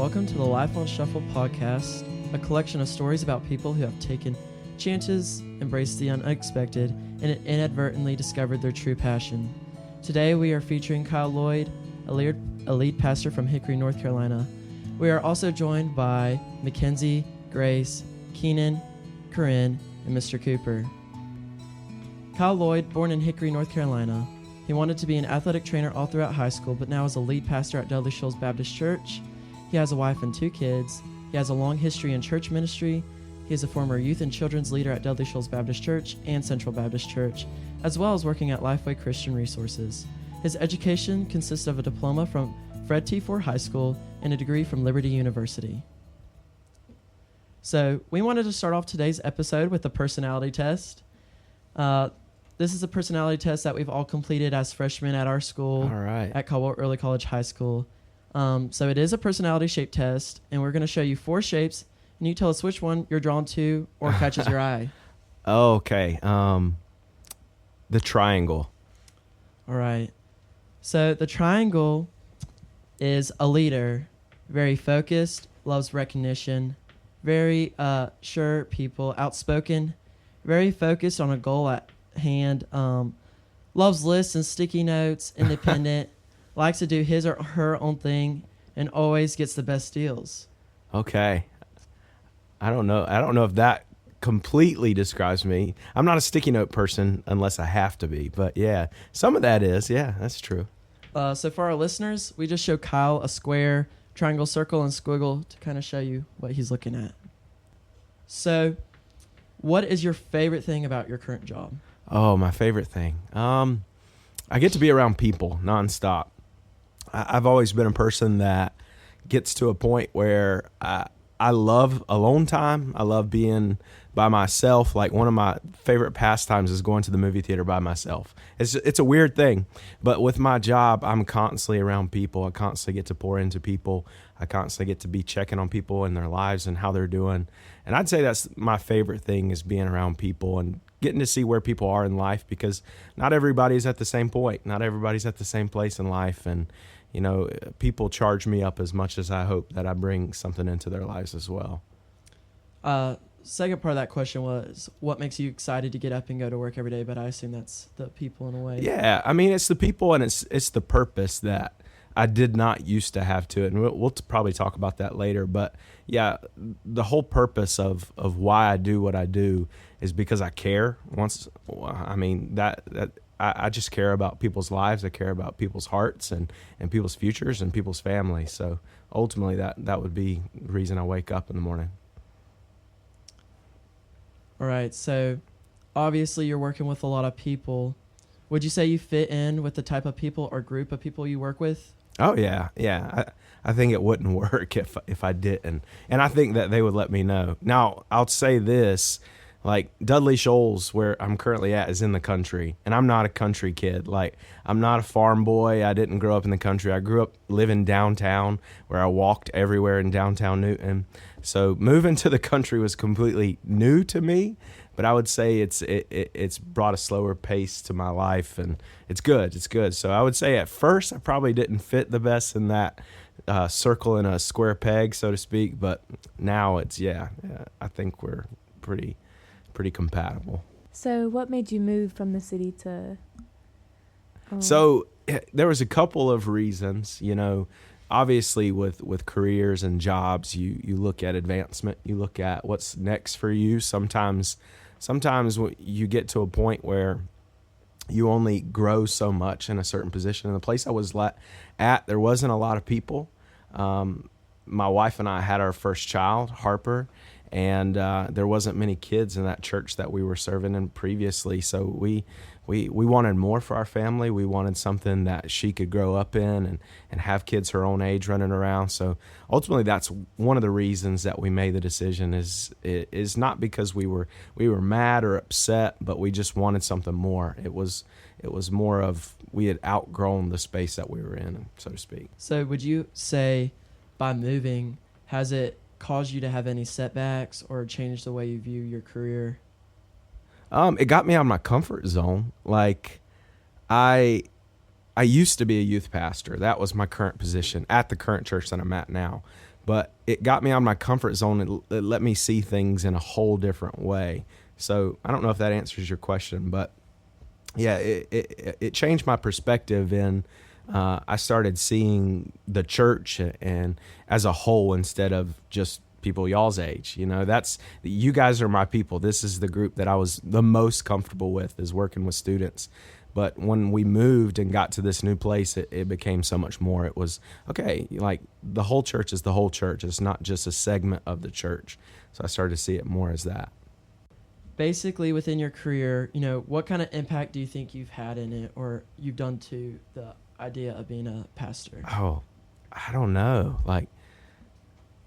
Welcome to the Life on Shuffle podcast, a collection of stories about people who have taken chances, embraced the unexpected, and inadvertently discovered their true passion. Today we are featuring Kyle Lloyd, a lead pastor from Hickory, North Carolina. We are also joined by Makenzie, Grace, Kenan, Corynne, and Mr. Cooper. Kyle Lloyd, born in Hickory, North Carolina. He wanted to be an athletic trainer all throughout high school, but now is a lead pastor at Dudley Shoals Baptist Church. He has a wife and 2 kids. He has a long history in church ministry. He is a former youth and children's leader at Dudley Shoals Baptist Church and Central Baptist Church, as well as working at Lifeway Christian Resources. His education consists of a diploma from Fred T Ford H.S. and a degree from Liberty University. So we wanted to start off today's episode with a personality test. This is a personality test that we've all completed as freshmen at our school, All right. at Caldwell Early College High School. So it is a personality shape test, and we're going to show you 4 shapes, and you tell us which one you're drawn to or catches your eye. Okay. The triangle. All right. So the triangle is a leader, very focused, loves recognition, very sure people, outspoken, very focused on a goal at hand, loves lists and sticky notes, independent, likes to do his or her own thing, and always gets the best deals. Okay. I don't know if that completely describes me. I'm not a sticky note person unless I have to be, but yeah, some of that is. Yeah, that's true. So for our listeners, we just show Kyle a square, triangle, circle, and squiggle to kind of show you what he's looking at. So what is your favorite thing about your current job? Oh, my favorite thing. I get to be around people nonstop. I've always been a person that gets to a point where I love alone time. I love being by myself. Like, one of my favorite pastimes is going to the movie theater by myself. It's a weird thing, but with my job, I'm constantly around people. I constantly get to pour into people. I constantly get to be checking on people and their lives and how they're doing. And I'd say that's my favorite thing, is being around people and getting to see where people are in life, because not everybody's at the same point. Not everybody's at the same place in life. And, you know, people charge me up as much as I hope that I bring something into their lives as well. Second part of that question was, what makes you excited to get up and go to work every day? But I assume that's the people in a way. Yeah, I mean, it's the people, and it's the purpose that I did not used to have to it. And we'll probably talk about that later. But yeah, the whole purpose of why I do what I do is because I care. I just care about people's lives. I care about people's hearts and people's futures and people's families. So ultimately that would be the reason I wake up in the morning. All right. So obviously you're working with a lot of people. Would you say you fit in with the type of people or group of people you work with? Oh, yeah. Yeah. I think it wouldn't work if I didn't. And I think that they would let me know. Now, I'll say this. Like, Dudley Shoals, where I'm currently at, is in the country, and I'm not a country kid. Like, I'm not a farm boy. I didn't grow up in the country. I grew up living downtown, where I walked everywhere in downtown Newton. So moving to the country was completely new to me, but I would say it's brought a slower pace to my life, and it's good. It's good. So I would say at first I probably didn't fit the best in that circle in a square peg, so to speak, but now I think we're pretty compatible. So what made you move from the city to... So there was a couple of reasons, you know. Obviously with careers and jobs, you look at advancement, you look at what's next for you. Sometimes you get to a point where you only grow so much in a certain position. In the place I was at, there wasn't a lot of people. My wife and I had our first child, Harper, and there wasn't many kids in that church that we were serving in previously. So we wanted more for our family. We wanted something that she could grow up in and have kids her own age running around. So ultimately, that's one of the reasons that we made the decision. Is not because we were mad or upset, but we just wanted something more. It was more of, we had outgrown the space that we were in, so to speak. So would you say, by moving, has it caused you to have any setbacks or changed the way you view your career? It got me out of my comfort zone. Like, I used to be a youth pastor. That was my current position at the current church that I'm at now. but it got me out of my comfort zone. It let me see things in a whole different way. So I don't know if that answers your question, but yeah, it changed my perspective, and I started seeing the church and as a whole instead of just people y'all's age. You guys are my people. This is the group that I was the most comfortable with, is working with students. But when we moved and got to this new place, it became so much more. It was, okay, like the whole church is the whole church. It's not just a segment of the church. So I started to see it more as that. Basically, within your career, what kind of impact do you think you've had in it, or you've done to the idea of being a pastor? Oh, I don't know. Like,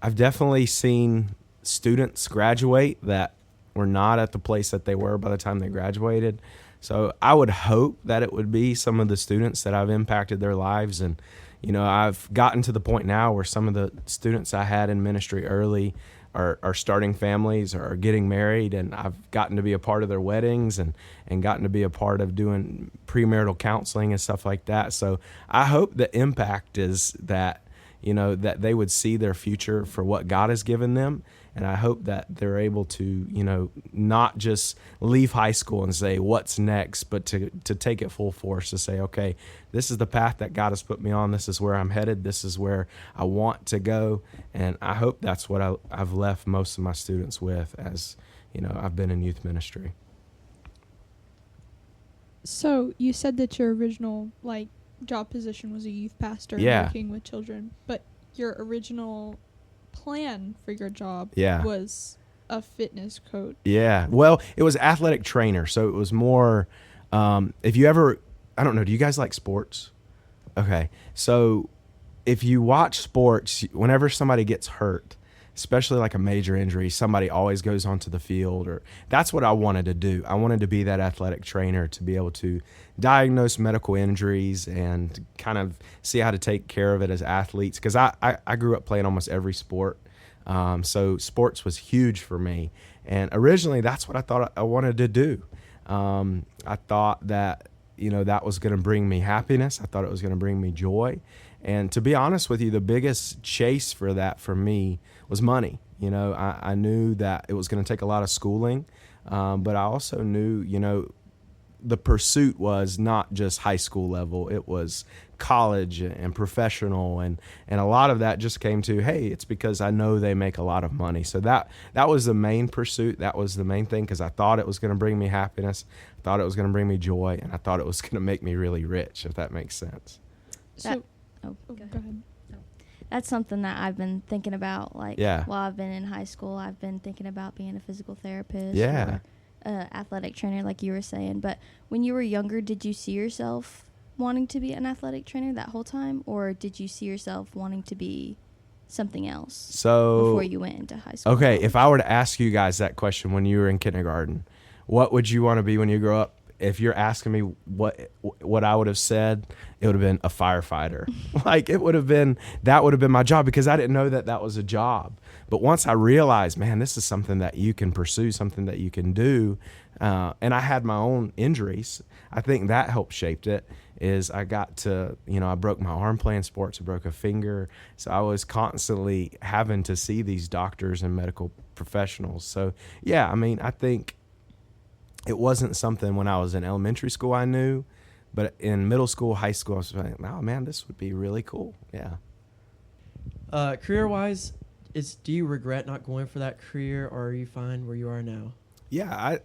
I've definitely seen students graduate that were not at the place that they were by the time they graduated. So I would hope that it would be some of the students that I've impacted their lives. And, I've gotten to the point now where some of the students I had in ministry early are starting families or are getting married, and I've gotten to be a part of their weddings and gotten to be a part of doing premarital counseling and stuff like that. So I hope the impact is that, that they would see their future for what God has given them. And I hope that they're able to, not just leave high school and say, what's next, but to take it full force, to say, okay, this is the path that God has put me on. This is where I'm headed. This is where I want to go. And I hope that's what I've left most of my students with as, I've been in youth ministry. So you said that your original, job position was a youth pastor, working with children, but your original plan for your job was a fitness coach. Yeah. Well, it was athletic trainer. So it was more, if you ever, I don't know, do you guys like sports? Okay. So if you watch sports, whenever somebody gets hurt, especially like a major injury, somebody always goes onto the field, or that's what I wanted to do. I wanted to be that athletic trainer, to be able to diagnose medical injuries and kind of see how to take care of it as athletes. Because I grew up playing almost every sport. So sports was huge for me. And originally that's what I thought I wanted to do. I thought that, that was going to bring me happiness. I thought it was going to bring me joy. And to be honest with you, the biggest chase for that for me was money. I knew that it was going to take a lot of schooling, but I also knew, the pursuit was not just high school level. It was college and professional, and a lot of that just came to, hey, it's because I know they make a lot of money. So that was the main pursuit. That was the main thing, because I thought it was going to bring me happiness. I thought it was going to bring me joy, and I thought it was going to make me really rich, if that makes sense. Go ahead. That's something that I've been thinking about. While I've been in high school, I've been thinking about being a physical therapist or athletic trainer, like you were saying. But when you were younger, did you see yourself wanting to be an athletic trainer that whole time, or did you see yourself wanting to be something else before you went into high school? Okay, if I were to ask you guys that question when you were in kindergarten, what would you want to be when you grow up? If you're asking me what I would have said, it would have been a firefighter. That would have been my job, because I didn't know that was a job. But once I realized, man, this is something that you can pursue, something that you can do, and I had my own injuries, I think that helped shape it. Is I got to, I broke my arm playing sports, I broke a finger, so I was constantly having to see these doctors and medical professionals. So yeah, I think it wasn't something when I was in elementary school I knew, but in middle school, high school, I was like, oh man, this would be really cool. Yeah. Career-wise, do you regret not going for that career, or are you fine where you are now? Yeah,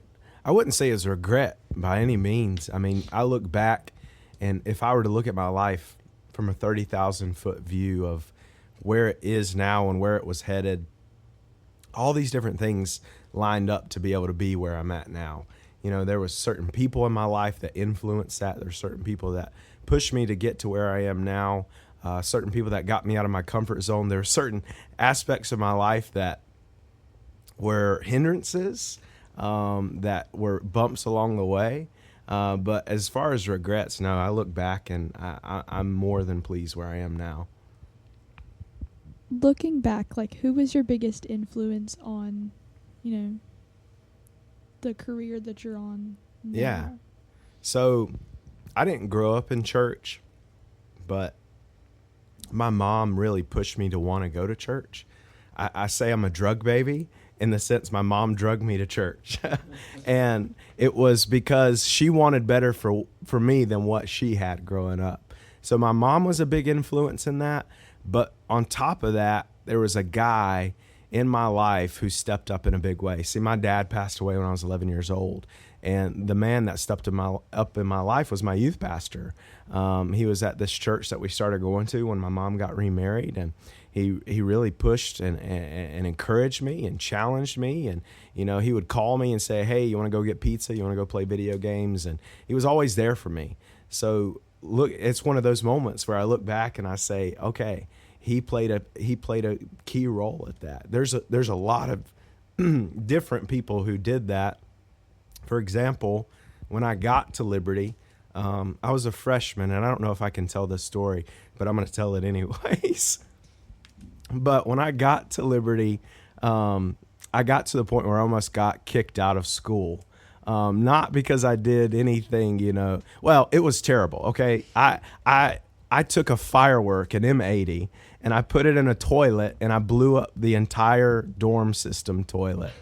I wouldn't say it's regret by any means. I look back, and if I were to look at my life from a 30,000-foot view of where it is now and where it was headed, all these different things lined up to be able to be where I'm at now. There was certain people in my life that influenced that. There's certain people that pushed me to get to where I am now. Certain people that got me out of my comfort zone. There are certain aspects of my life that were hindrances, that were bumps along the way. But as far as regrets, no, I look back and I'm more than pleased where I am now. Looking back, who was your biggest influence on, the career that you're on now? Yeah. So I didn't grow up in church, but my mom really pushed me to want to go to church. I say I'm a drug baby in the sense my mom drugged me to church. And it was because she wanted better for me than what she had growing up. So my mom was a big influence in that. But on top of that, there was a guy in my life who stepped up in a big way. See, my dad passed away when I was 11 years old. And the man that stepped up in my life was my youth pastor. He was at this church that we started going to when my mom got remarried, and he really pushed and encouraged me and challenged me. And he would call me and say, "Hey, you want to go get pizza? You want to go play video games?" And he was always there for me. So look, it's one of those moments where I look back and I say, okay, he played a key role at that. There's a lot of different people who did that. For example, when I got to Liberty, I was a freshman, and I don't know if I can tell this story, but I'm going to tell it anyways. But when I got to Liberty, I got to the point where I almost got kicked out of school. Not because I did anything, well, it was terrible. Okay. I took a firework, an M80, and I put it in a toilet, and I blew up the entire dorm system toilet.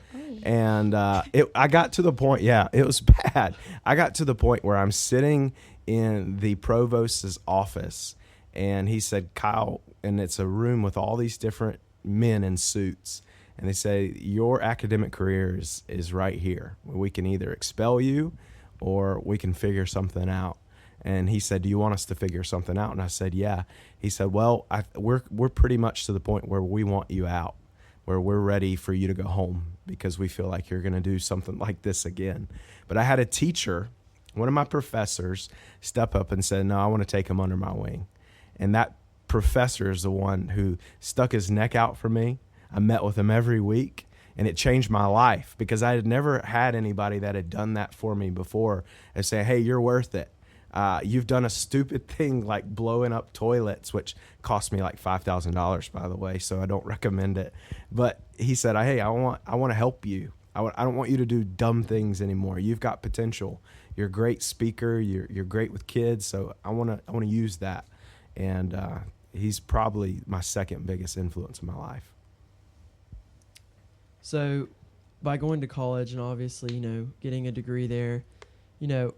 And I got to the point, it was bad. I got to the point where I'm sitting in the provost's office, and he said, "Kyle," and it's a room with all these different men in suits, and they say, "Your academic career is right here. We can either expel you or we can figure something out." And he said, "Do you want us to figure something out?" And I said, "Yeah." He said, "Well, we're pretty much to the point where we want you out, where we're ready for you to go home because we feel like you're going to do something like this again." But I had a teacher, one of my professors, step up and said, "No, I want to take him under my wing." And that professor is the one who stuck his neck out for me. I met with him every week, and it changed my life because I had never had anybody that had done that for me before and say, "Hey, you're worth it. You've done a stupid thing like blowing up toilets," which cost me like $5,000, by the way, so I don't recommend it. But he said, "Hey, I want to help you. I don't want you to do dumb things anymore. You've got potential. You're a great speaker. You're great with kids. So I want to use that." And he's probably my second biggest influence in my life. So, by going to college and obviously, getting a degree there,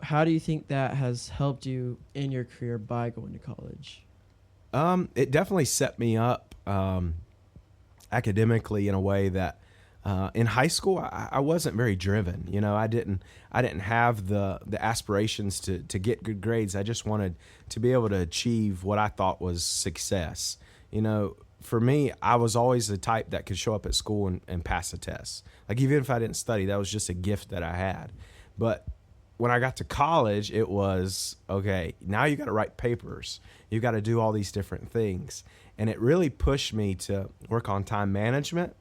how do you think that has helped you in your career by going to college? It definitely set me up academically in a way that in high school I wasn't very driven. I didn't have the aspirations to get good grades. I just wanted to be able to achieve what I thought was success. For me, I was always the type that could show up at school and pass a test. Like, even if I didn't study, that was just a gift that I had. But when I got to college, it was, okay, now you got to write papers. You got to do all these different things. And it really pushed me to work on time management,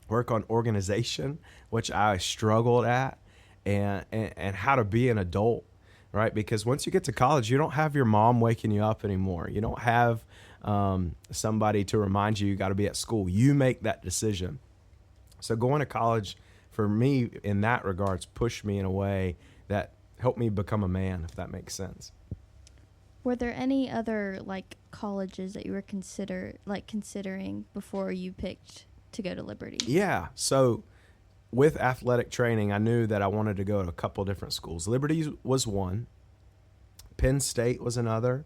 work on organization, which I struggled at, and how to be an adult, right? Because once you get to college, you don't have your mom waking you up anymore. You don't have somebody to remind you got to be at school. You make that decision. So going to college, for me, in that regards, pushed me in a way that helped me become a man, if that makes sense. Were there any other colleges that you were considering before you picked to go to Liberty? Yeah. So with athletic training, I knew that I wanted to go to a couple different schools. Liberty was one. Penn State was another.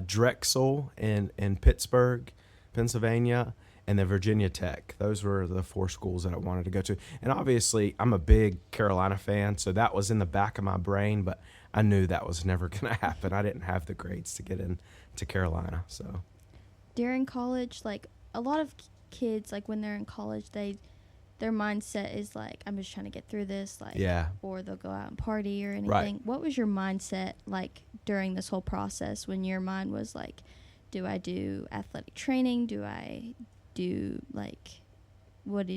Drexel in Pittsburgh, Pennsylvania, and then Virginia Tech. Those were the four schools that I wanted to go to. And obviously, I'm a big Carolina fan, so that was in the back of my brain, but I knew that was never going to happen. I didn't have the grades to get into Carolina. So during college, a lot of kids, when they're in college, their mindset is I'm just trying to get through this, or they'll go out and party or anything. Right. What was your mindset during this whole process when your mind was do I do athletic training? Do I do what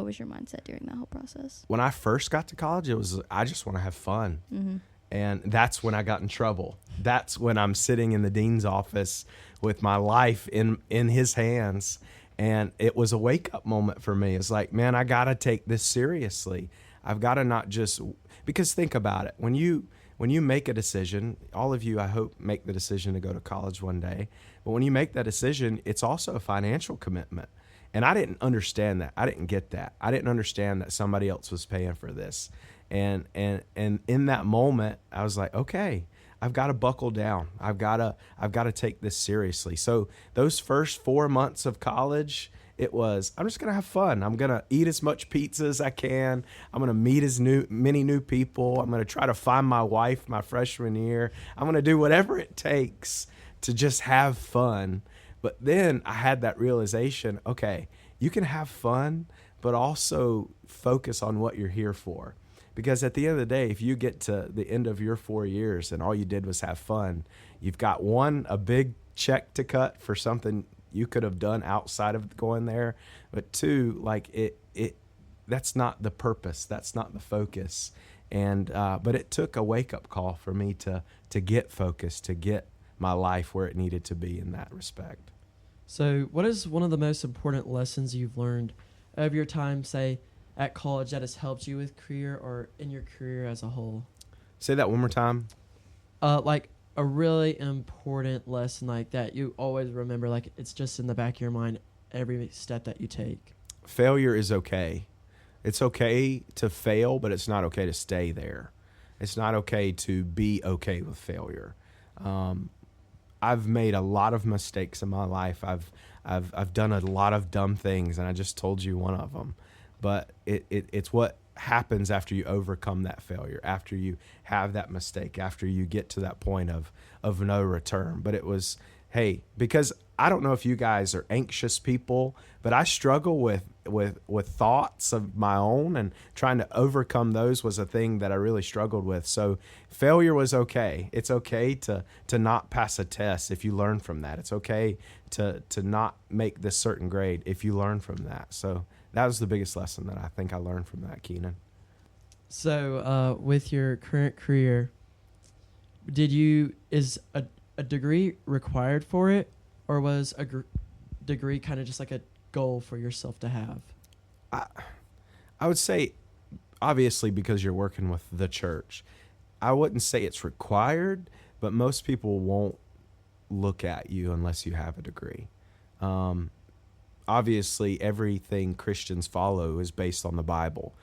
was your mindset during that whole process? When I first got to college, it was I just want to have fun. Mm-hmm. And that's when I got in trouble. That's when I'm sitting in the dean's office with my life in his hands. And it was a wake-up moment for me. It's man, I got to take this seriously. I've got to not just – because think about it. When when you make a decision, all of you, I hope, make the decision to go to college one day. But when you make that decision, it's also a financial commitment. And I didn't understand that. I didn't get that. I didn't understand that somebody else was paying for this. And in that moment, I was like, okay, I've got to buckle down. I've got to take this seriously. So those first 4 months of college, it was, I'm just going to have fun. I'm going to eat as much pizza as I can. I'm going to meet many new people. I'm going to try to find my wife my freshman year. I'm going to do whatever it takes to just have fun. But then I had that realization, okay, you can have fun, but also focus on what you're here for. Because at the end of the day, if you get to the end of your 4 years and all you did was have fun, you've got a big check to cut for something you could have done outside of going there. But two, like that's not the purpose. That's not the focus. But it took a wake-up call for me to get focused, to get my life where it needed to be in that respect. So what is one of the most important lessons you've learned of your time, say, at college that has helped you with career or in your career as a whole? Say that one more time. Like a really important lesson like that you always remember, like it's just in the back of your mind every step that you take. Failure is okay. It's okay to fail, but it's not okay to stay there. It's not okay to be okay with failure. I've made a lot of mistakes in my life. I've done a lot of dumb things, and I just told you one of them. But it's what happens after you overcome that failure, after you have that mistake, after you get to that point of no return. But it was, hey, because I don't know if you guys are anxious people, but I struggle with thoughts of my own, and trying to overcome those was a thing that I really struggled with. So failure was okay. It's okay to not pass a test if you learn from that. It's okay to not make this certain grade if you learn from that. So that was the biggest lesson that I think I learned from that, Kenan. So with your current career, is a degree required for it, or was a degree kind of just like a goal for yourself to have? I would say, obviously, because you're working with the church, I wouldn't say it's required, but most people won't look at you unless you have a degree. Obviously, everything Christians follow is based on the Bible.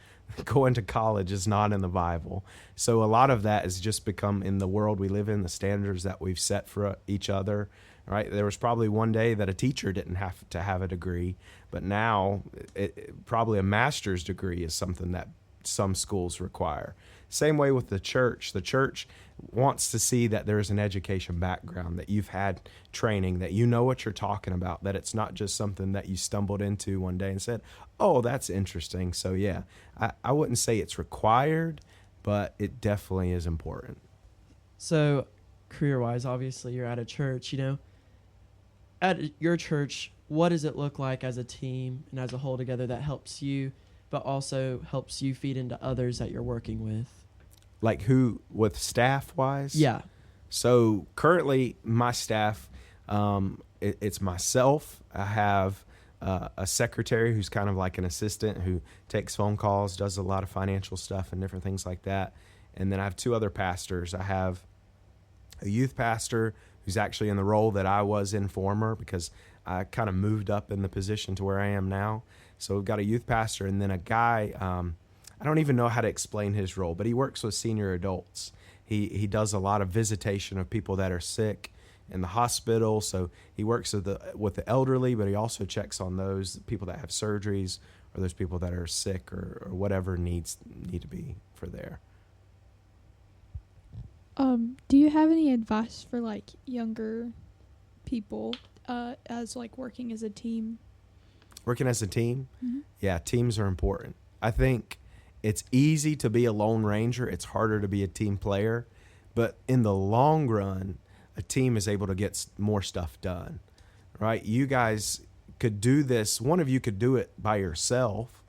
Going to college is not in the Bible. So a lot of that has just become, in the world we live in, the standards that we've set for each other, right? There was probably one day that a teacher didn't have to have a degree, but now probably a master's degree is something that some schools require. Same way with the church. The church wants to see that there's an education background, that you've had training, that you know what you're talking about, that it's not just something that you stumbled into one day and said, oh, that's interesting. So yeah, I wouldn't say it's required, but it definitely is important. So career-wise, obviously you're at a church, at your church, what does it look like as a team and as a whole together that helps you, but also helps you feed into others that you're working with? Like who, with staff-wise? Yeah. So currently my staff, it's myself. I have a secretary who's kind of like an assistant who takes phone calls, does a lot of financial stuff and different things like that. And then I have two other pastors. I have a youth pastor who's actually in the role that I was in former, because I kind of moved up in the position to where I am now. So we've got a youth pastor, and then a guy, I don't even know how to explain his role, but he works with senior adults. He does a lot of visitation of people that are sick in the hospital. So he works with the elderly, but he also checks on those people that have surgeries, or those people that are sick, or whatever need to be for there. Do you have any advice for like younger people as like working as a team? Working as a team? Mm-hmm. Yeah, teams are important. I think it's easy to be a lone ranger. It's harder to be a team player. But in the long run, a team is able to get more stuff done, right? You guys could do this. One of you could do it by yourself,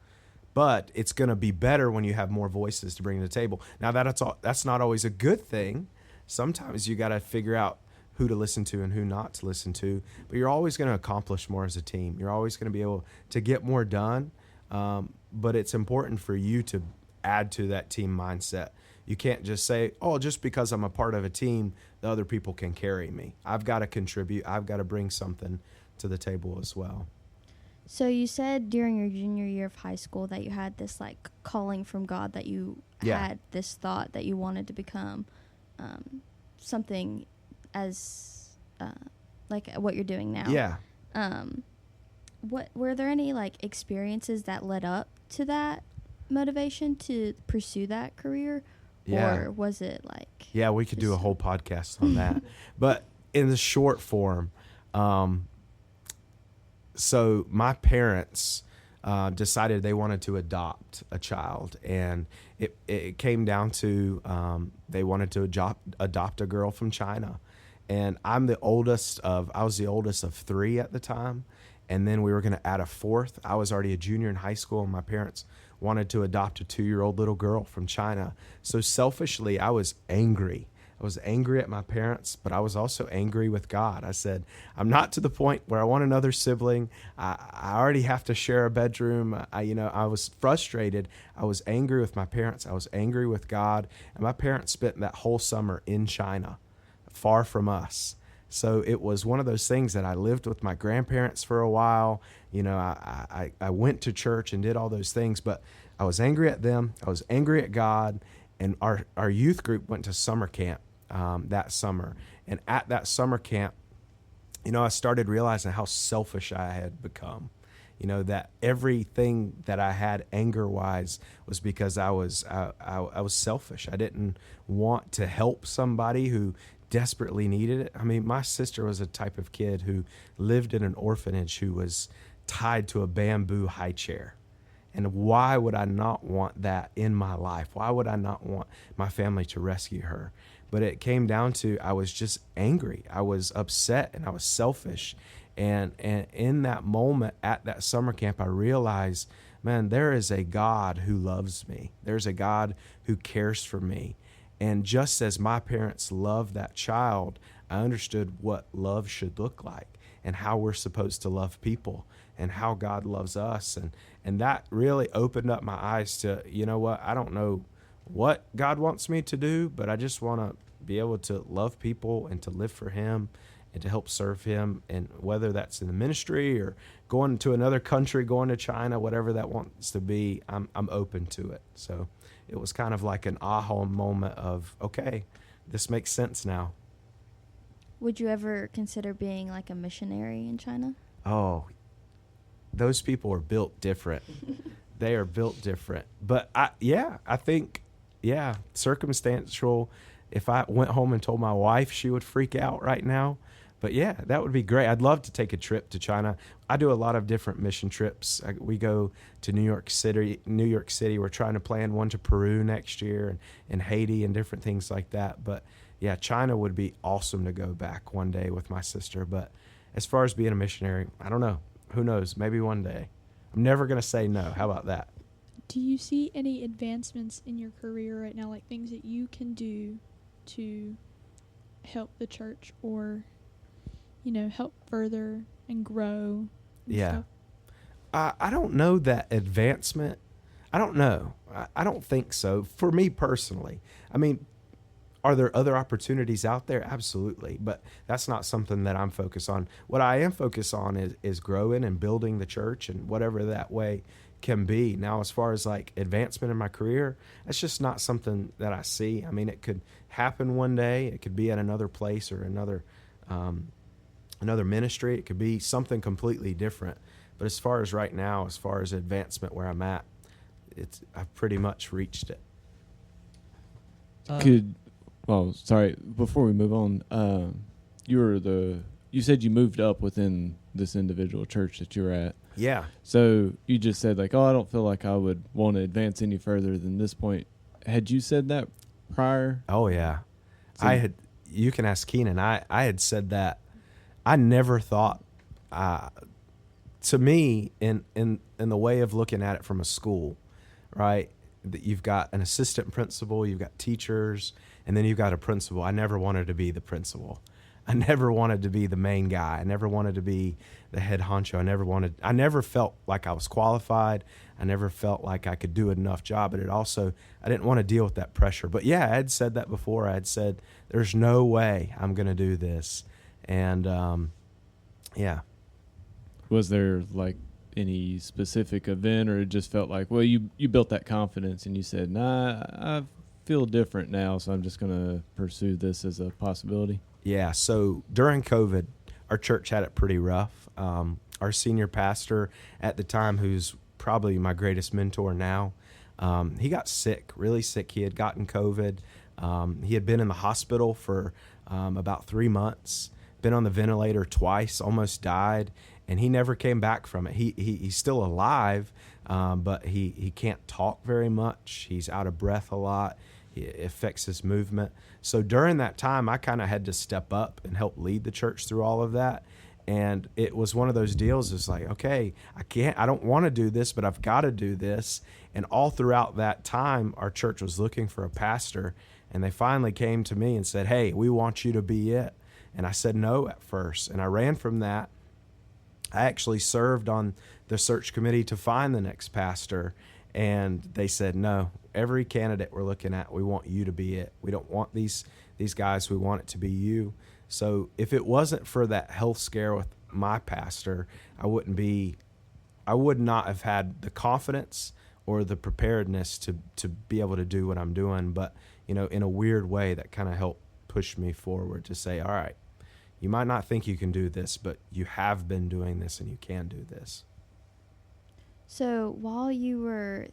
but it's going to be better when you have more voices to bring to the table. Now, that's not always a good thing. Sometimes you got to figure out who to listen to and who not to listen to, but you're always going to accomplish more as a team. You're always going to be able to get more done, but it's important for you to add to that team mindset. You can't just say, oh, just because I'm a part of a team, the other people can carry me. I've got to contribute. I've got to bring something to the table as well. So you said during your junior year of high school that you had this like calling from God, that you had this thought that you wanted to become something as like what you're doing now. Yeah. What were there any like experiences that led up to that motivation to pursue that career? Yeah. Or was it like... Yeah, we could do a whole podcast on that. But in the short form, so my parents decided they wanted to adopt a child. And it came down to they wanted to adopt a girl from China. And I was the oldest of 3 at the time. And then we were going to add a 4th. I was already a junior in high school, and my parents wanted to adopt a 2-year-old little girl from China. So selfishly, I was angry. I was angry at my parents, but I was also angry with God. I said, I'm not to the point where I want another sibling. I already have to share a bedroom. I was frustrated. I was angry with my parents. I was angry with God. And my parents spent that whole summer in China, far from us. So it was one of those things that I lived with my grandparents for a while. I went to church and did all those things, but I was angry at them. I was angry at God. And our youth group went to summer camp that summer. And at that summer camp, I started realizing how selfish I had become. That everything that I had anger-wise was because I was selfish. I didn't want to help somebody who desperately needed it. I mean, my sister was a type of kid who lived in an orphanage who was tied to a bamboo high chair. And why would I not want that in my life? Why would I not want my family to rescue her? But it came down to I was just angry. I was upset and I was selfish. And in that moment at that summer camp, I realized, man, there is a God who loves me. There's a God who cares for me. And just as my parents loved that child, I understood what love should look like and how we're supposed to love people and how God loves us. And that really opened up my eyes to, I don't know what God wants me to do, but I just want to be able to love people and to live for Him and to help serve Him. And whether that's in the ministry or going to another country, going to China, whatever that wants to be, I'm open to it. So it was kind of like an aha moment of, okay, this makes sense now. Would you ever consider being like a missionary in China? Oh, those people are built different. They are built different. But I think circumstantial. If I went home and told my wife, she would freak out right now. But yeah, that would be great. I'd love to take a trip to China. I do a lot of different mission trips. We go to New York City. We're trying to plan one to Peru next year and Haiti and different things like that. But yeah, China would be awesome to go back one day with my sister. But as far as being a missionary, I don't know. Who knows? Maybe one day. I'm never going to say no. How about that? Do you see any advancements in your career right now, like things that you can do to help the church or help further and grow? Yeah. I don't know that advancement. I don't know. I don't think so. For me personally, I mean, are there other opportunities out there? Absolutely. But that's not something that I'm focused on. What I am focused on is growing and building the church and whatever that way can be. Now, as far as like advancement in my career, that's just not something that I see. I mean, it could happen one day. It could be at another place or another ministry. It could be something completely different. But as far as right now, as far as advancement where I'm at, I've pretty much reached it. Before we move on, you said you moved up within this individual church that you were at. Yeah. So you just said like, I don't feel like I would want to advance any further than this point. Had you said that prior? Oh yeah. So you can ask Kenan. I had said that. I never thought, to me, in the way of looking at it from a school, right, that you've got an assistant principal, you've got teachers, and then you've got a principal. I never wanted to be the principal. I never wanted to be the main guy. I never wanted to be the head honcho. I never felt like I was qualified. I never felt like I could do enough job, but I didn't want to deal with that pressure. But yeah, I had said that before. I had said, there's no way I'm going to do this. And yeah. Was there like any specific event, or it just felt like, well, you built that confidence and you said, nah, I feel different now, so I'm just going to pursue this as a possibility? Yeah. So during COVID, our church had it pretty rough. Our senior pastor at the time, who's probably my greatest mentor now, he got sick, really sick. He had gotten COVID. He had been in the hospital for about 3 months, been on the ventilator twice, almost died, and he never came back from it. He's still alive, but he can't talk very much. He's out of breath a lot. It affects his movement. So during that time, I kind of had to step up and help lead the church through all of that. And it was one of those deals. It's like, okay, I don't want to do this, but I've got to do this. And all throughout that time, our church was looking for a pastor, and they finally came to me and said, hey, we want you to be it. And I said no at first, and I ran from that. I actually served on the search committee to find the next pastor, and they said, no, every candidate we're looking at, we want you to be it. We don't want these guys. We want it to be you. So if it wasn't for that health scare with my pastor, I would not have had the confidence or the preparedness to be able to do what I'm doing. But, in a weird way, that kind of helped push me forward to say, all right, you might not think you can do this, but you have been doing this and you can do this. So while you were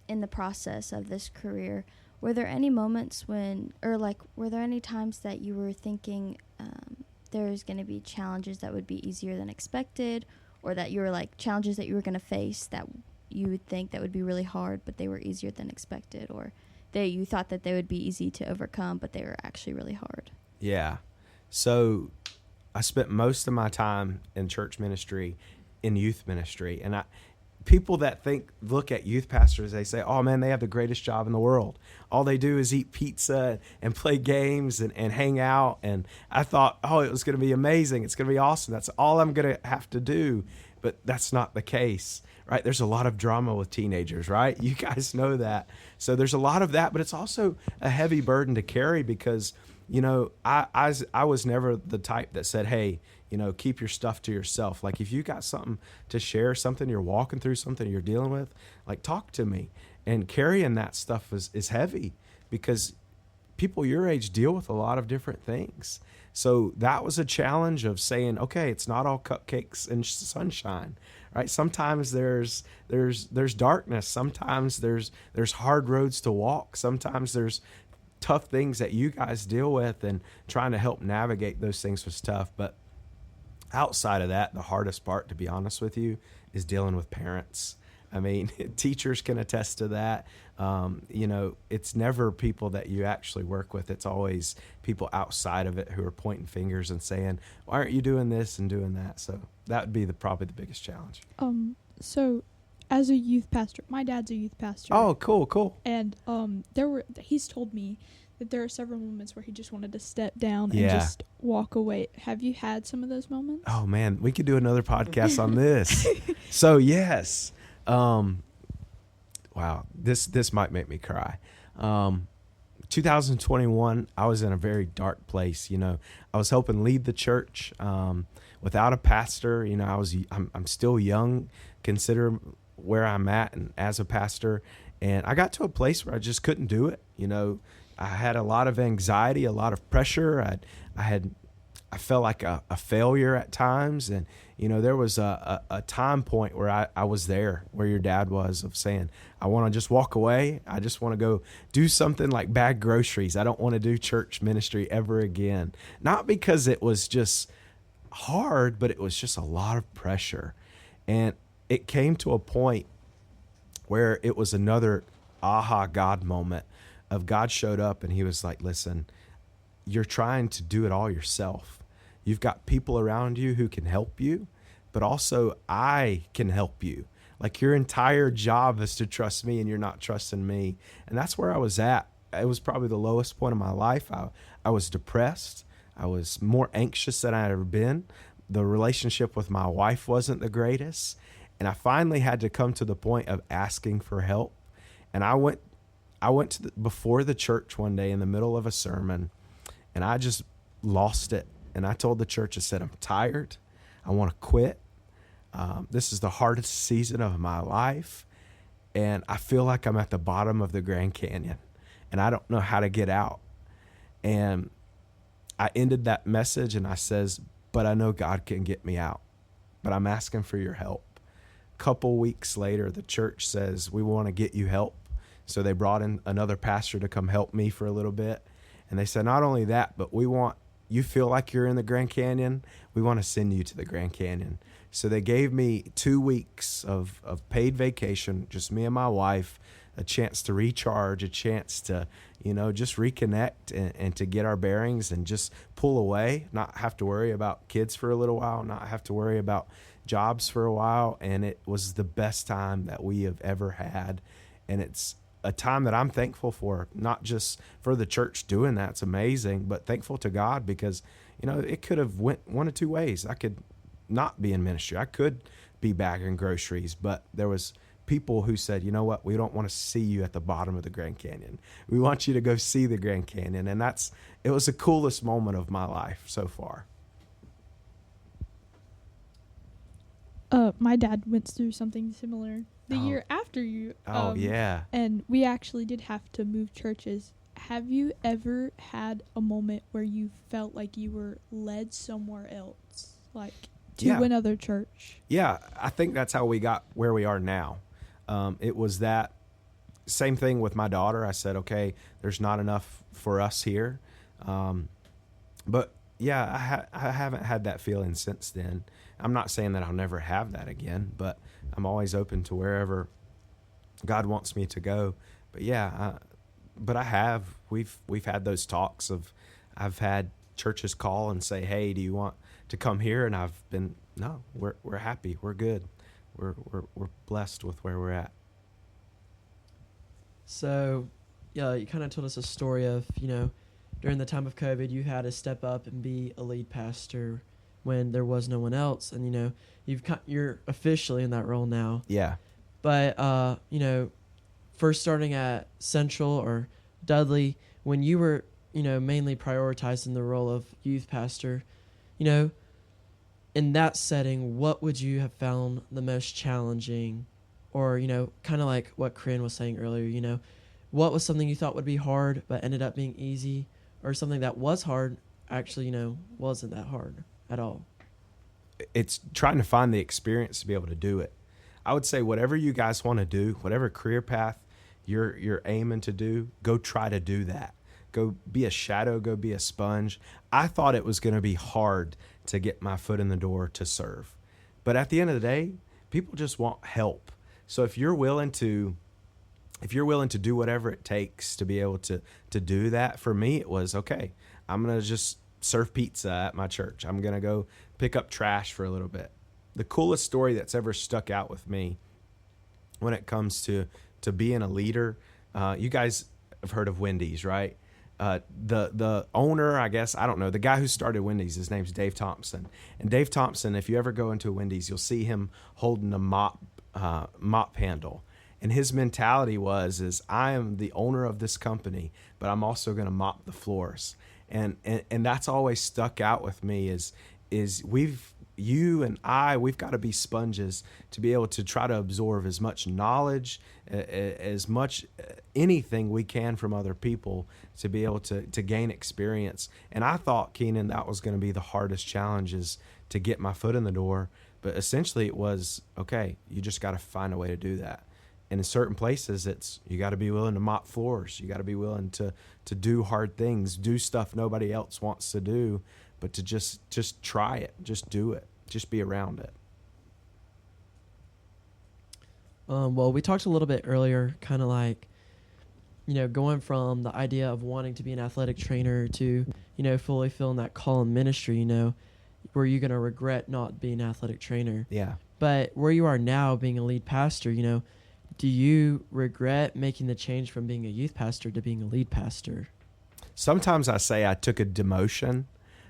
in the process of this career, were there any moments were there any times that you were thinking there's going to be challenges that would be easier than expected, or that you were like challenges that you were going to face that you would think that would be really hard, but they were easier than expected, or that you thought that they would be easy to overcome, but they were actually really hard? Yeah. So I spent most of my time in church ministry, in youth ministry, and people that look at youth pastors, they say, oh man, they have the greatest job in the world. All they do is eat pizza and play games and hang out. And I thought, oh, it was going to be amazing. It's going to be awesome. That's all I'm going to have to do. But that's not the case, right? There's a lot of drama with teenagers, right? You guys know that. So there's a lot of that, but it's also a heavy burden to carry because, I was never the type that said, hey, keep your stuff to yourself. Like if you got something to share, something you're walking through, something you're dealing with, like talk to me. And carrying that stuff is heavy because people your age deal with a lot of different things. So that was a challenge of saying, okay, it's not all cupcakes and sunshine, right? Sometimes there's darkness. Sometimes there's hard roads to walk. Sometimes there's tough things that you guys deal with, and trying to help navigate those things was tough. But outside of that, the hardest part, to be honest with you, is dealing with parents. I mean, teachers can attest to that. It's never people that you actually work with. It's always people outside of it who are pointing fingers and saying, why aren't you doing this and doing that? So that would be probably the biggest challenge. So as a youth pastor, my dad's a youth pastor. Oh, cool. And he's told me that there are several moments where he just wanted to step down and just walk away. Have you had some of those moments? Oh man, we could do another podcast on this. So yes. Wow, this might make me cry. 2021, I was in a very dark place. I was helping lead the church without a pastor. I'm still young, consider where I'm at and as a pastor, and I got to a place where I just couldn't do it. I had a lot of anxiety, a lot of pressure. I felt like a failure at times. And, there was a time point where I was there where your dad was, of saying, I want to just walk away. I just want to go do something like bag groceries. I don't want to do church ministry ever again. Not because it was just hard, but it was just a lot of pressure. And it came to a point where it was another aha God moment of God showed up and he was like, listen, you're trying to do it all yourself. You've got people around you who can help you, but also I can help you. Like your entire job is to trust me and you're not trusting me. And that's where I was at. It was probably the lowest point of my life. I was depressed. I was more anxious than I'd ever been. The relationship with my wife wasn't the greatest. And I finally had to come to the point of asking for help. And I went before the church one day in the middle of a sermon, and I just lost it. And I told the church, I said, I'm tired. I want to quit. This is the hardest season of my life. And I feel like I'm at the bottom of the Grand Canyon, and I don't know how to get out. And I ended that message and I says, but I know God can get me out, but I'm asking for your help. A couple weeks later, the church says, we want to get you help. So they brought in another pastor to come help me for a little bit. And they said, not only that, but you feel like you're in the Grand Canyon, we want to send you to the Grand Canyon. So they gave me 2 weeks of paid vacation, just me and my wife, a chance to recharge, a chance to, just reconnect and to get our bearings and just pull away, not have to worry about kids for a little while, not have to worry about jobs for a while. And it was the best time that we have ever had. And it's a time that I'm thankful for, not just for the church doing that. It's amazing, but thankful to God because, it could have went one of two ways. I could not be in ministry. I could be bagging groceries, but there was people who said, you know what, we don't want to see you at the bottom of the Grand Canyon. We want you to go see the Grand Canyon. And it was the coolest moment of my life so far. My dad went through something similar the year after you. Yeah. And we actually did have to move churches. Have you ever had a moment where you felt like you were led somewhere else, like to another church? Yeah, I think that's how we got where we are now. It was that same thing with my daughter. I said, okay, there's not enough for us here. But yeah, I haven't had that feeling since then. I'm not saying that I'll never have that again, but I'm always open to wherever God wants me to go. But yeah, we've had those talks I've had churches call and say, hey, do you want to come here? And I've been, no, we're happy. We're good. We're blessed with where we're at. So, yeah, you kind of told us a story of, during the time of COVID, you had to step up and be a lead pastor when there was no one else. And, you're officially in that role now. Yeah. But, first starting at Central or Dudley, when you were, mainly prioritizing the role of youth pastor, in that setting, what would you have found the most challenging? Or, kind of like what Corynne was saying earlier, what was something you thought would be hard but ended up being easy? Or something that was hard actually, wasn't that hard at all? It's trying to find the experience to be able to do it. I would say whatever you guys want to do, whatever career path you're aiming to do, go try to do that. Go be a shadow, go be a sponge. I thought it was going to be hard to get my foot in the door to serve. But at the end of the day, people just want help. So if you're willing to do whatever it takes to be able to do that, for me, it was, okay, I'm going to just serve pizza at my church. I'm going to go pick up trash for a little bit. The coolest story that's ever stuck out with me when it comes to being a leader, you guys have heard of Wendy's, right? The owner, I guess, I don't know, the guy who started Wendy's, his name's Dave Thompson. And Dave Thompson, if you ever go into a Wendy's, you'll see him holding a mop handle. And his mentality was I am the owner of this company, but I'm also going to mop the floors. And that's always stuck out with me is you and we've got to be sponges to be able to try to absorb as much knowledge, as much anything we can from other people to be able to gain experience. And I thought, Kenan, that was going to be the hardest challenges to get my foot in the door. But essentially it was, okay, you just got to find a way to do that. And in certain places, you got to be willing to mop floors. You got to be willing to do hard things, do stuff nobody else wants to do, but to just try it, just do it, just be around it. Well, we talked a little bit earlier, kind of like, going from the idea of wanting to be an athletic trainer to, fully filling that call in ministry, were you going to regret not being an athletic trainer? Yeah. But where you are now, being a lead pastor, do you regret making the change from being a youth pastor to being a lead pastor? Sometimes I say I took a demotion,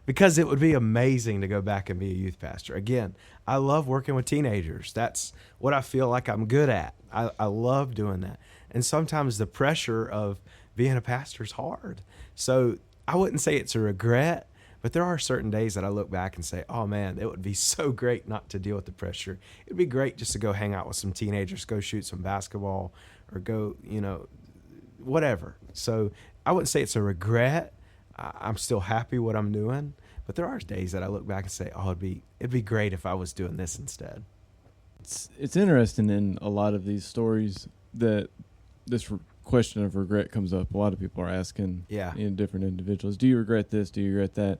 because it would be amazing to go back and be a youth pastor. Again, I love working with teenagers. That's what I feel like I'm good at. I love doing that. And sometimes the pressure of being a pastor is hard. So I wouldn't say it's a regret, but there are certain days that I look back and say, oh man, it would be so great not to deal with the pressure. It'd be great just to go hang out with some teenagers, go shoot some basketball, or go, whatever. So I wouldn't say it's a regret. I'm still happy what I'm doing, but there are days that I look back and say, oh, it'd be great if I was doing this instead. It's interesting in a lot of these stories that this question of regret comes up. A lot of people are asking different individuals, do you regret this? Do you regret that?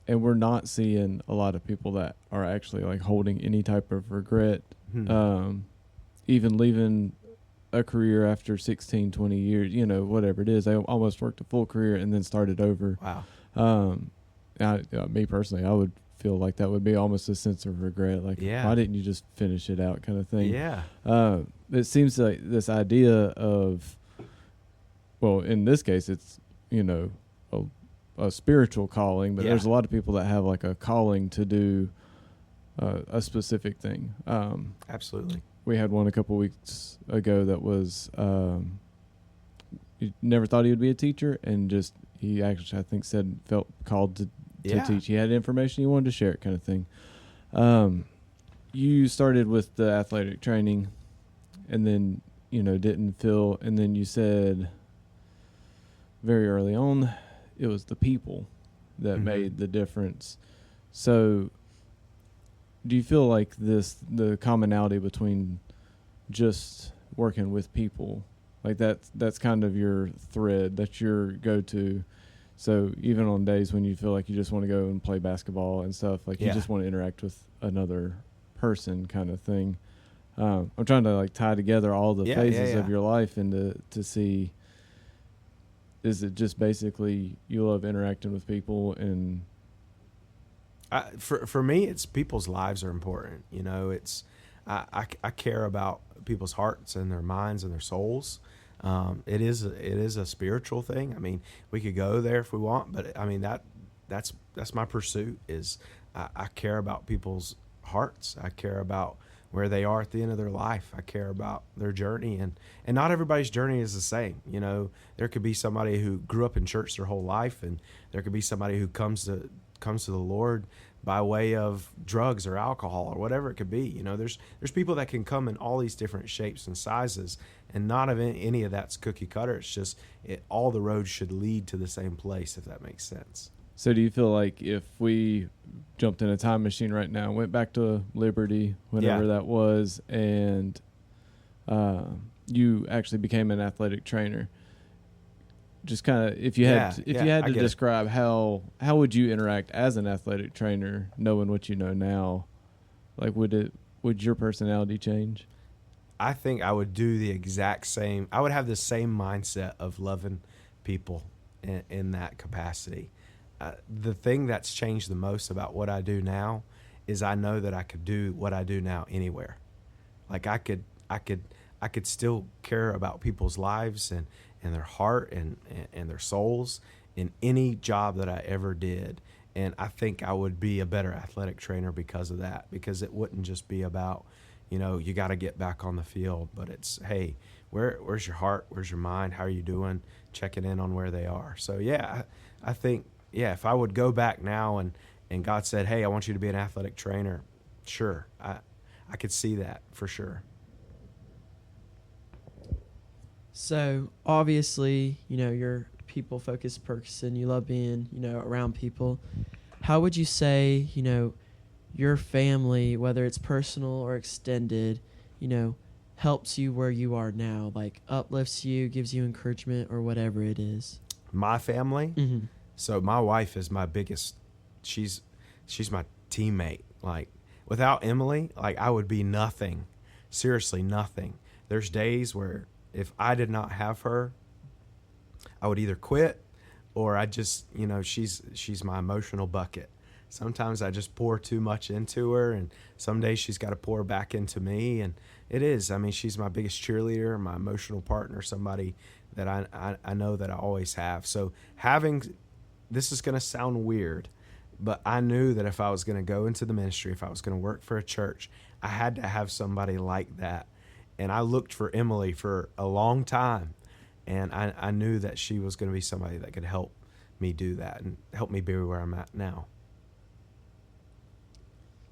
And we're not seeing a lot of people that are actually like holding any type of regret, even leaving a career after 16, 20 years, whatever it is. They almost worked a full career and then started over. Wow. Me personally, I would feel like that would be almost a sense of regret. Like, why didn't you just finish it out kind of thing? Yeah. It seems like this idea of, well, in this case, it's, a spiritual calling, but there's a lot of people that have like a calling to do a specific thing. Absolutely. We had one a couple weeks ago that was, he never thought he would be a teacher, and just, he actually, I think, felt called to teach. He had information he wanted to share, kind of thing. You started with the athletic training, and then, didn't feel, and then you said very early on, it was the people that made the difference. So do you feel like the commonality between just working with people, like that's kind of your thread, that's your go-to? So even on days when you feel like you just want to go and play basketball and stuff, like you just want to interact with another person kind of thing. I'm trying to like tie together all the phases of your life and to see, is it just basically you love interacting with people? And for me, it's people's lives are important. It's I care about people's hearts and their minds and their souls. It is a spiritual thing. I mean, we could go there if we want, but I mean that's my pursuit. Is I care about people's hearts. I care about where they are at the end of their life. I care about their journey, and not everybody's journey is the same. There could be somebody who grew up in church their whole life, and there could be somebody who comes to the Lord by way of drugs or alcohol or whatever it could be. There's people that can come in all these different shapes and sizes, and not of any of that's cookie cutter. It's just all the roads should lead to the same place, if that makes sense. So do you feel like if we jumped in a time machine right now, went back to Liberty, whenever that was, and you actually became an athletic trainer, just kind of, if you had to describe how would you interact as an athletic trainer, knowing what you know now, like would your personality change? I think I would do the exact same. I would have the same mindset of loving people in that capacity. The thing that's changed the most about what I do now is I know that I could do what I do now anywhere. Like I could still care about people's lives and their heart and their souls in any job that I ever did. And I think I would be a better athletic trainer because of that, because it wouldn't just be about, you got to get back on the field, but it's, hey, where's your heart? Where's your mind? How are you doing? Checking in on where they are. So I think, if I would go back now and God said, hey, I want you to be an athletic trainer, sure, I could see that for sure. So obviously, you're a people-focused person. You love being, around people. How would you say, your family, whether it's personal or extended, helps you where you are now, like uplifts you, gives you encouragement, or whatever it is? My family? Mm-hmm. So my wife is my biggest, she's my teammate. Like without Emily, like I would be nothing, seriously nothing. There's days where if I did not have her, I would either quit or I just, she's my emotional bucket. Sometimes I just pour too much into her, and some days she's got to pour back into me. And it is, she's my biggest cheerleader, my emotional partner, somebody that I know that I always have. So having this is going to sound weird, but I knew that if I was going to go into the ministry, if I was going to work for a church, I had to have somebody like that. And I looked for Emily for a long time, and I knew that she was going to be somebody that could help me do that and help me be where I'm at now.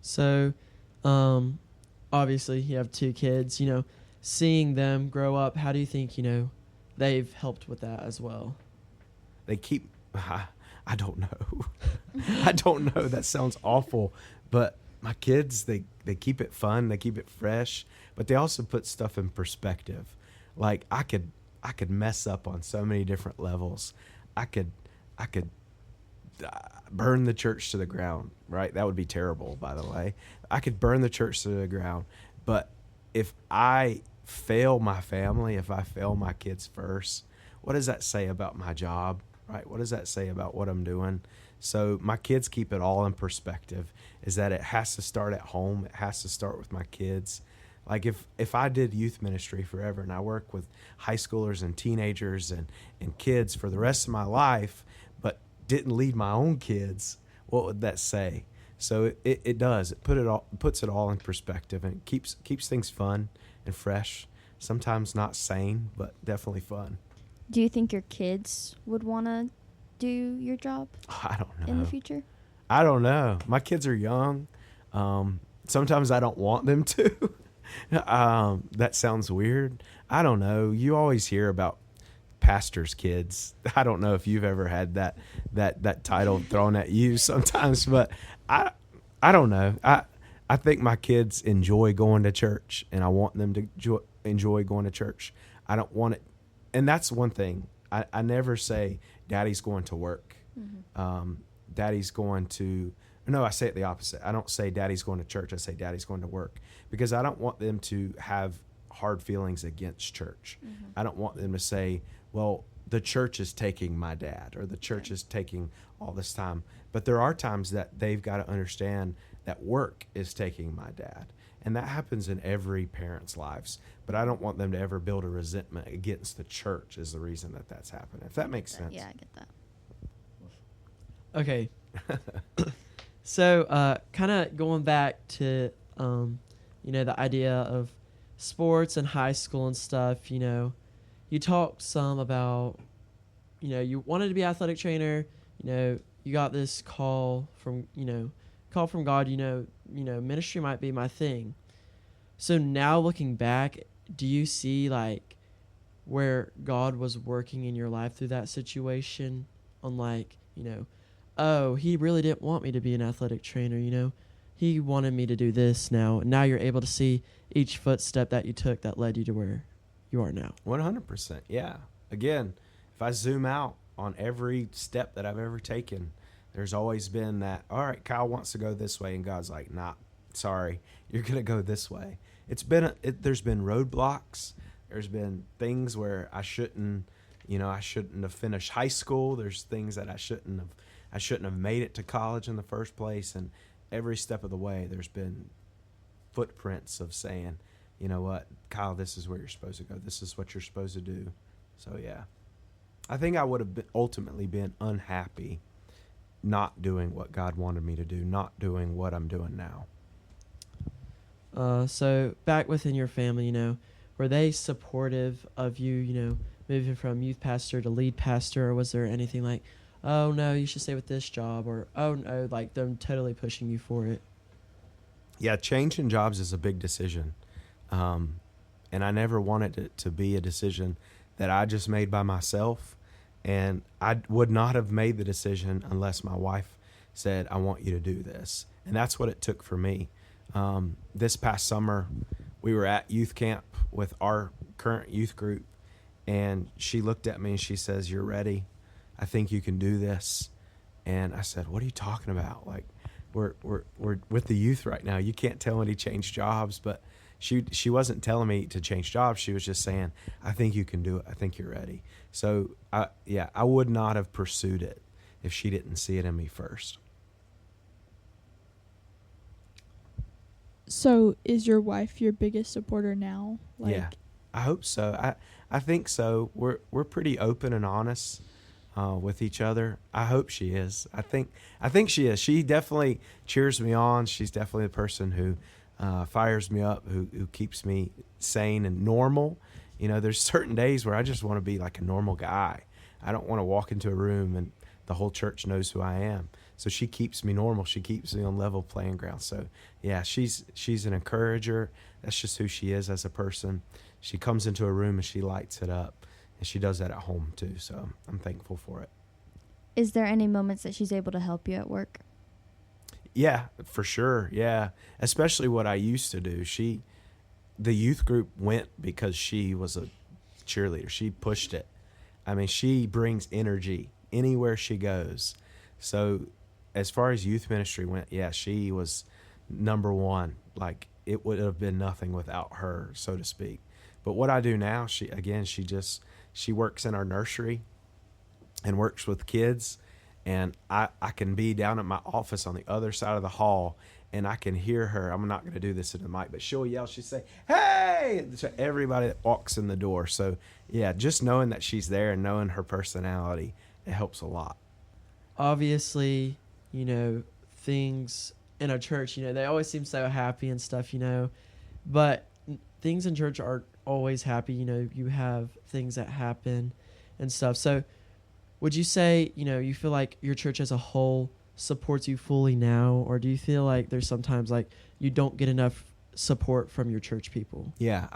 So, obviously you have 2 kids, seeing them grow up, how do you think, they've helped with that as well? They keep, I don't know. I don't know. That sounds awful, but my kids, they keep it fun. They keep it fresh, but they also put stuff in perspective. Like I could mess up on so many different levels. I could burn the church to the ground, right? That would be terrible, by the way. I could burn the church to the ground, but if I fail my family, if I fail my kids first, what does that say about my job, right? What does that say about what I'm doing? So my kids keep it all in perspective, is that it has to start at home. It has to start with my kids. Like if I did youth ministry forever and I work with high schoolers and teenagers and kids for the rest of my life, but didn't lead my own kids, what would that say? So it does. It puts it all in perspective, and it keeps things fun and fresh. Sometimes not sane, but definitely fun. Do you think your kids would want to do your job? I don't know. In the future? I don't know. My kids are young. Sometimes I don't want them to. That sounds weird. I don't know. You always hear about pastors' kids. I don't know if you've ever had that title thrown at you sometimes, but I don't know. I think my kids enjoy going to church, and I want them to enjoy going to church. I don't want it. And that's one thing. I never say, Daddy's going to work. Mm-hmm. Daddy's going to... No, I say it the opposite. I don't say Daddy's going to church. I say Daddy's going to work, because I don't want them to have hard feelings against church. Mm-hmm. I don't want them to say, well, the church is taking my dad, or the church is taking all this time. But there are times that they've got to understand that work is taking my dad. And that happens in every parent's lives. But I don't want them to ever build a resentment against the church as the reason that that's happening. If that makes sense. Yeah, I get that. Okay. So kind of going back to, the idea of sports and high school and stuff, you talked some about, you wanted to be an athletic trainer, you got this call from God, ministry might be my thing. So now looking back, do you see like where God was working in your life through that situation on like, oh, he really didn't want me to be an athletic trainer, he wanted me to do this now. And now you're able to see each footstep that you took that led you to where you are now. 100%. Yeah. Again, if I zoom out on every step that I've ever taken, there's always been that, all right, Kyle wants to go this way. And God's like, nah, sorry, you're going to go this way. There's been roadblocks. There's been things where I shouldn't have finished high school. There's things that I shouldn't have made it to college in the first place. And every step of the way, there's been footprints of saying, you know what, Kyle, this is where you're supposed to go. This is what you're supposed to do. So, yeah. I think I would have ultimately been unhappy not doing what God wanted me to do, not doing what I'm doing now. So back within your family, were they supportive of you, moving from youth pastor to lead pastor, or was there anything like, oh no, you should stay with this job, or oh no, like them totally pushing you for it? Yeah, changing jobs is a big decision. And I never wanted it to be a decision that I just made by myself. And I would not have made the decision unless my wife said, I want you to do this. And that's what it took for me. This past summer, we were at youth camp with our current youth group, and she looked at me and she says, you're ready. I think you can do this. And I said, what are you talking about? Like, we're with the youth right now. You can't tell me to change jobs. But she wasn't telling me to change jobs. She was just saying, I think you can do it. I think you're ready. So, I would not have pursued it if she didn't see it in me first. So is your wife your biggest supporter now? Yeah, I hope so. I think so. We're pretty open and honest. with each other. I hope she is. I think she is. She definitely cheers me on. She's definitely the person who fires me up, who keeps me sane and normal. There's certain days where I just want to be like a normal guy. I don't want to walk into a room and the whole church knows who I am. So she keeps me normal. She keeps me on level playing ground. So yeah, she's an encourager. That's just who she is as a person. She comes into a room and she lights it up. And she does that at home too. So I'm thankful for it. Is there any moments that she's able to help you at work? Yeah, for sure. Yeah. Especially what I used to do. The youth group went because she was a cheerleader. She pushed it. I mean, she brings energy anywhere she goes. So as far as youth ministry went, yeah, she was number one. Like, it would have been nothing without her, so to speak. But what I do now, she works in our nursery and works with kids. And I can be down at my office on the other side of the hall, and I can hear her. I'm not going to do this in the mic, but she'll yell. She'll say, "Hey!" to everybody that walks in the door. So, yeah, just knowing that she's there and knowing her personality, it helps a lot. Obviously, things in a church, they always seem so happy and stuff, but things in church aren't always happy. You have things that happen and stuff. So would you say, you feel like your church as a whole supports you fully now, or do you feel like there's sometimes like you don't get enough support from your church people? Yeah,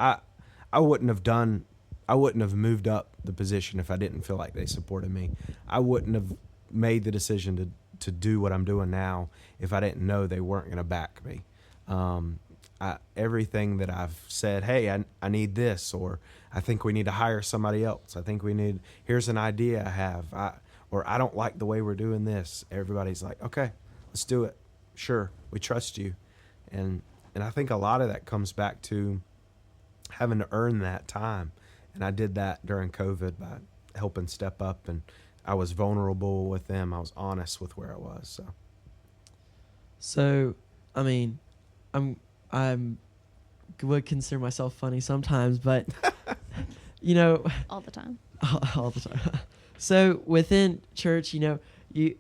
I wouldn't have moved up the position if I didn't feel like they supported me. I wouldn't have made the decision to do what I'm doing now if I didn't know they weren't going to back me. Everything that I've said, hey, I need this, or I think we need to hire somebody else. I think here's an idea I have, or I don't like the way we're doing this. Everybody's like, okay, let's do it. Sure, we trust you. And I think a lot of that comes back to having to earn that time. And I did that during COVID by helping step up, and I was vulnerable with them. I was honest with where I was. So, I mean, I'm would consider myself funny sometimes, but all the time. All the time. So within church, you do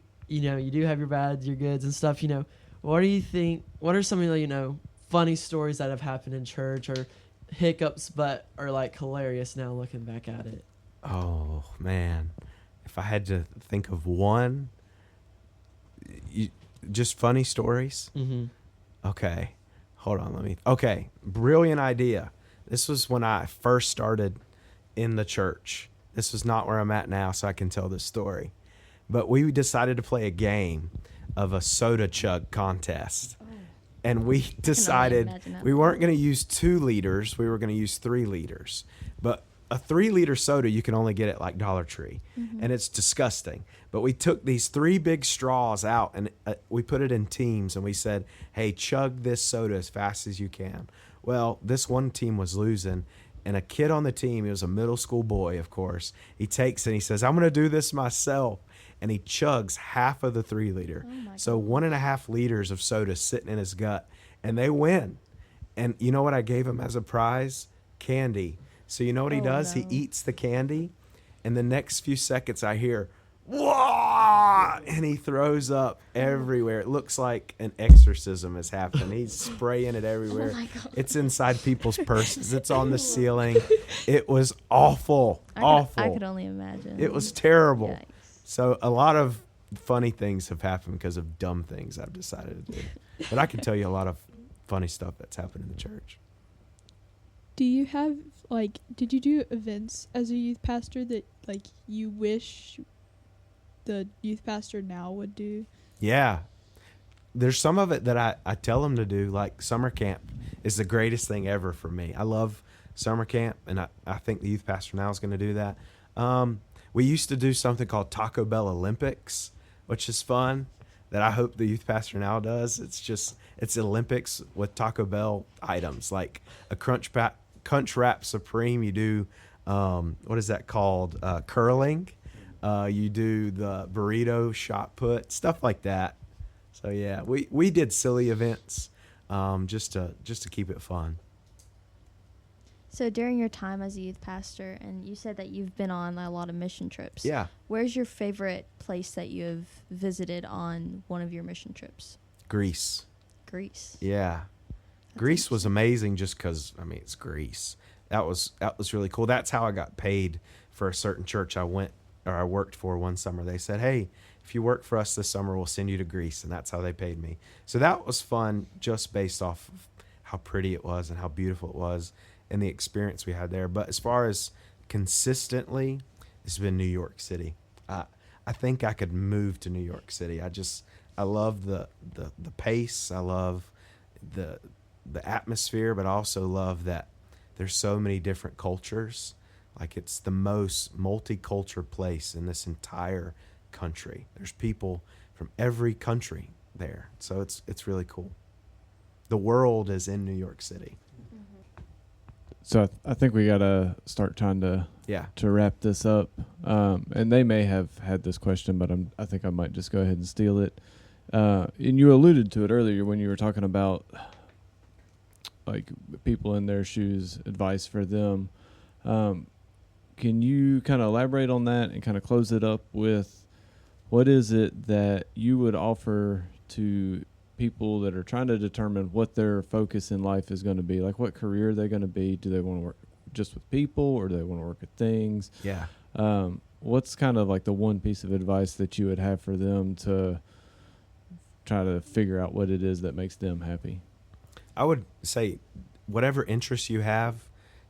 have your bads, your goods and stuff, what do you think, what are some of the, funny stories that have happened in church, or hiccups but are like hilarious now looking back at it? Oh man, if I had to think of one, just funny stories. Mm-hmm. Okay, hold on, brilliant idea. This was when I first started in the church. This was not where I'm at now, so I can tell this story. But we decided to play a game of a soda chug contest. Oh. And we decided we weren't going to use 2 liters. We were going to use 3 liters. But a 3-liter soda you can only get at like Dollar Tree. Mm-hmm. And it's disgusting. But we took these 3 big straws out and we put it in teams. And we said, hey, chug this soda as fast as you can. Well, this one team was losing. And a kid on the team, he was a middle school boy, of course, he takes and he says, I'm going to do this myself. And he chugs half of the 3-liter. Oh so 1.5 liters of soda sitting in his gut. And they win. And you know what I gave him as a prize? Candy. So you know what he does? No. He eats the candy. And the next few seconds I hear, whoa! And he throws up everywhere. It looks like an exorcism has happened. He's spraying it everywhere. Oh my God. It's inside people's purses. It's on the ceiling. It was awful. I could only imagine. It was terrible. Yikes. So a lot of funny things have happened because of dumb things I've decided to do. But I can tell you a lot of funny stuff that's happened in the church. Do you have, did you do events as a youth pastor that, you wish the youth pastor now would do? Yeah. There's some of it that I tell them to do, like summer camp is the greatest thing ever for me. I love summer camp, and I think the youth pastor now is going to do that. We used to do something called Taco Bell Olympics, which is fun, that I hope the youth pastor now does. It's Olympics with Taco Bell items, like a Crunch Wrap Supreme. You do, what is that called? Curling. You do the burrito shot put, stuff like that. So yeah, we did silly events, just to keep it fun. So during your time as a youth pastor, and you said that you've been on a lot of mission trips. Yeah. Where's your favorite place that you have visited on one of your mission trips? Greece. Yeah. That's Greece was amazing just because, it's Greece. That was really cool. That's how I got paid for a certain church I worked for one summer. They said, hey, if you work for us this summer, we'll send you to Greece. And that's how they paid me. So that was fun just based off of how pretty it was and how beautiful it was and the experience we had there. But as far as consistently, it's been New York City. I think I could move to New York City. I love the pace. I love the atmosphere, but I also love that there's so many different cultures. Like, it's the most multicultural place in this entire country. There's people from every country there. So it's really cool. The world is in New York City. So I think we got to start trying to wrap this up. And they may have had this question, but I think I might just go ahead and steal it. And you alluded to it earlier when you were talking about like people in their shoes, advice for them. Can you kind of elaborate on that and kind of close it up with what is it that you would offer to people that are trying to determine what their focus in life is going to be? Like, what career they're going to be? Do they want to work just with people, or do they want to work at things? Yeah. What's kind of like the one piece of advice that you would have for them to try to figure out what it is that makes them happy? I would say whatever interests you have,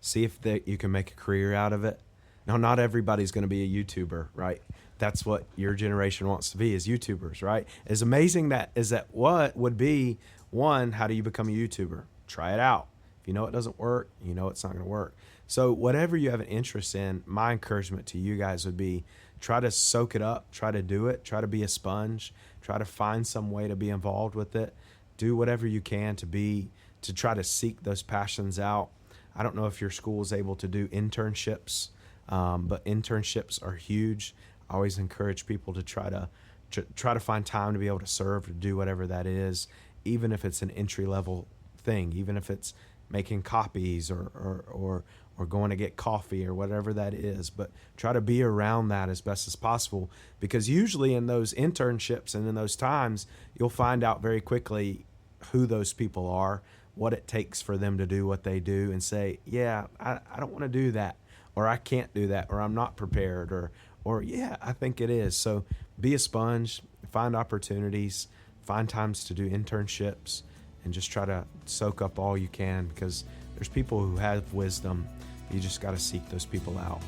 see if you can make a career out of it. Now, not everybody's going to be a YouTuber, right? That's what your generation wants to be, is YouTubers, right? As amazing that is, that what would be, one, how do you become a YouTuber? Try it out. If you know it doesn't work, you know it's not going to work. So whatever you have an interest in, my encouragement to you guys would be try to soak it up, try to do it, try to be a sponge, try to find some way to be involved with it. Do whatever you can to try to seek those passions out. I don't know if your school is able to do internships, but internships are huge. I always encourage people to try to find time to be able to serve, to do whatever that is, even if it's an entry-level thing, even if it's making copies or going to get coffee or whatever that is. But try to be around that as best as possible, because usually in those internships and in those times, you'll find out very quickly who those people are, what it takes for them to do what they do, and say, yeah, I don't want to do that, or I can't do that, or I'm not prepared, or yeah, I think it is. So be a sponge, find opportunities, find times to do internships, and just try to soak up all you can, because there's people who have wisdom. You just got to seek those people out.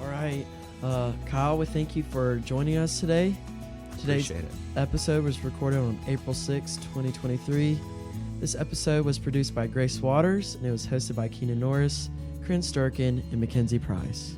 All right. Kyle, we thank you for joining us today. Today's episode was recorded on April 6, 2023. This episode was produced by Grace Waters, and it was hosted by Kenan Norris, Corynne Sterken, and Makenzie Price.